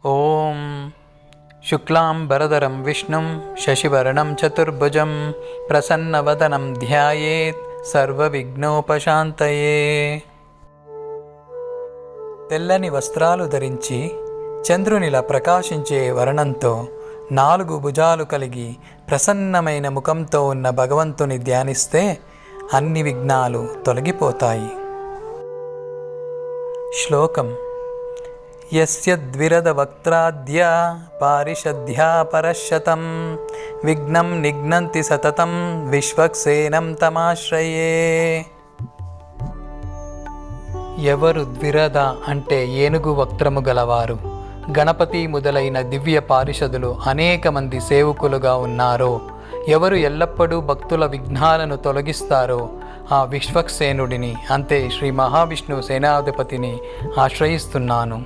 ఓం శుక్లాంబరధరం విష్ణుం శశివర్ణం చతుర్భుజం ప్రసన్నవదనం ధ్యాయేత్ సర్వవిఘ్నోపశాంతయే. తెల్లని వస్త్రాలు ధరించి చంద్రునిలా ప్రకాశించే వర్ణంతో 4 భుజాలు కలిగి ప్రసన్నమైన ముఖంతో ఉన్న భగవంతుని ధ్యానిస్తే అన్ని విఘ్నాలు తొలగిపోతాయి. శ్లోకం: యస్య ద్విరద వక్త్రాద్య పారిషద్ధ్యా పరశతం విఘ్నం నిఘ్నంతి సతతం విశ్వక్సేనం తమాశ్రయే. ఎవరు ద్విరద అంటే ఏనుగు వక్త్రము గలవారు, గణపతి మొదలైన దివ్య పారిషదులు అనేక మంది సేవకులుగా ఉన్నారో, ఎవరు ఎల్లప్పుడూ భక్తుల విఘ్నాలను తొలగిస్తారో ఆ విశ్వక్సేనుడిని, అంతే శ్రీ మహావిష్ణువు సేనాధిపతిని ఆశ్రయిస్తున్నాను.